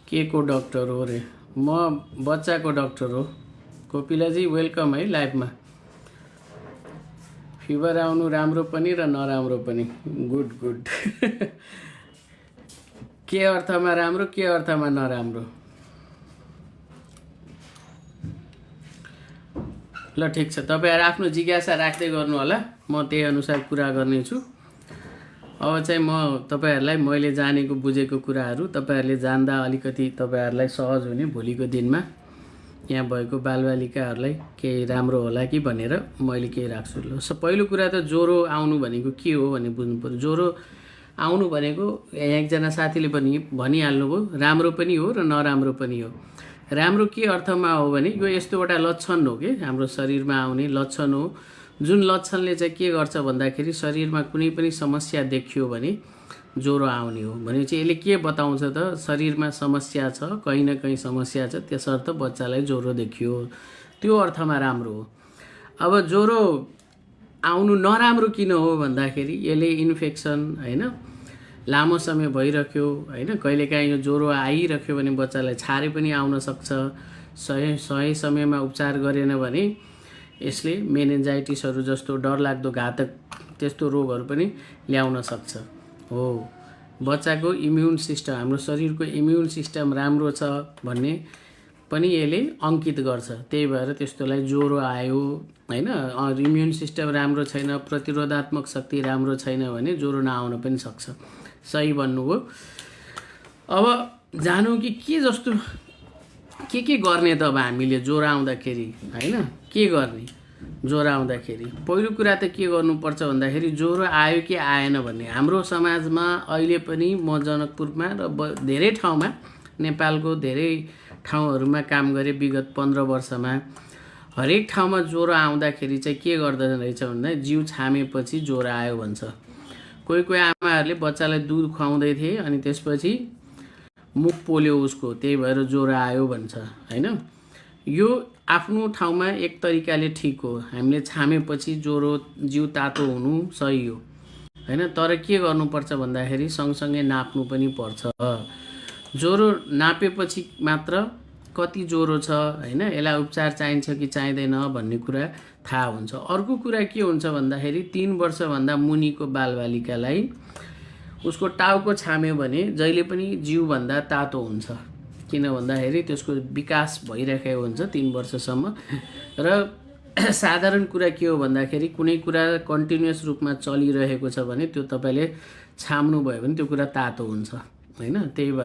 के को डक्टर हो रे? म बच्चाको डक्टर हो। कोपिलाजी वेलकम है लाइभमा। फिभर आउनु राम्रो पनि र नराम्रो पनि। Good good. के अर्थमा राम्रो, के अर्थमा नराम्रो? ल ठिक छ, तपाईहरु आफ्नो जिज्ञासा राख्दै गर्नु होला, म त्यही अनुसार कुरा गर्नेछु। अब चाहिँ म तपाईहरुलाई मैले जानेको बुझेको कुराहरु तपाईहरुले जान्दा अलिकति तपाईहरुलाई सहज हुने भोलिको दिनमा यहाँ भएको बालबालिकाहरुलाई केही राम्रो होला कि भनेर मैले केही राख्छु। ल पहिलो कुरा त ज्वरो आउनु भनेको के हो भन्ने बुझ्नु पर्यो। ज्वरो आउनु भनेको एकजना साथीले पनि भनिहाल्नुभयो, राम्रो पनि हो र नराम्रो पनि हो। राम्रो के अर्थमा हो भने यो यस्तो एउटा लक्षण हो कि हाम्रो शरीरमा आउने लक्षण हो, जुन लक्षणले चाहिँ के गर्छ भन्दाखेरि शरीरमा कुनै पनि समस्या देखियो भने ज्वरो आउने हो। भनेपछि यसले के बताउँछ त शरीरमा समस्या छ, कहीं न कहीं समस्या छ, त्यसर्थ बच्चालाई ज्वरो देखियो, त्यो अर्थमा राम्रो हो। अब ज्वरो आउनु नराम्रो किन हो भन्दाखेरि यसले इन्फेक्सन हैन लामो समय भइरह्यो हैन, कहिलेकाहीँ यो ज्वरो आइरह्यो भने बच्चालाई छारे पनि आउन सक्छ। सही समयमा उपचार गरेन भने यसले मेनिन्जाइटिसहरु जस्तो डरलाग्दो घातक त्यस्तो रोगहरु पनि ल्याउन सक्छ। हो, बच्चाको इम्युन सिस्टम, हाम्रो शरीरको इम्युन सिस्टम राम्रो छ भन्ने पनि यसले अंकित गर्छ। त्यही भएर त्यस्तोलाई ज्वरो आयो हैन, इम्युन सिस्टम राम्रो छैन, प्रतिरोधात्मक शक्ति राम्रो छैन भने ज्वरो नआउन पनि सक्छ। सही भन्नुभयो। अब जानु कि जस्तो के गर्ने त अब हामीले ज्वरो आउँदाखेरि हैन, के गर्ने ज्वरो आउँदाखेरि? पहिलो कुरा त के गर्नुपर्छ भन्दाखेरि ज्वरो आयो कि आएन भन्ने हाम्रो समाजमा अहिले पनि म जनकपुरमा र धेरै ठाउँमा नेपालको धेरै ठाउँहरुमा काम गरे विगत 15 वर्षमा हरेक ठाउँमा ज्वरो आउँदाखेरि चाहिँ के गर्दैन रहेछ भन्दा जिउ छामेपछि ज्वरो आयो भन्छ। कोही कोही आमाहरुले बच्चालाई दूध खुवाउँदै थिए अनि त्यसपछि मुख पोल्यो उसको, त्यही भएर ज्वरो आयो भन्छ हैन। यो आफ्नो ठाउँमा एक तरिकाले ठीक हो, हामीले छामेपछि ज्वरो जिउ तातो हुनु सही हो हैन। तर के गर्नुपर्छ भन्दाखेरि सँगसँगै नाप्नु पनि पर्छ। ज्वरो नापेपछि मात्र कति ज्वरो छ हैन, यसलाई उपचार चाहिन्छ कि चाहिँदैन भन्ने कुरा थाहा हुन्छ। अर्को कुरा के हुन्छ भन्दाखेरि 3 वर्ष भन्दा मुनिको बालबालिकालाई उसको टाउको छाम्यो भने जहिले पनि जिउ भन्दा तातो हुन्छ, किन भन्दाखेरि त्यसको विकास भइरहेको हुन्छ 3 वर्षसम्म। र साधारण कुरा के हो भन्दाखेरि कुनै कुरा कन्टिन्युअस रूपमा चलिरहेको छ भने त्यो तपाईले छाम्नु भयो भने त्यो कुरा तातो हुन्छ हैन। त्यही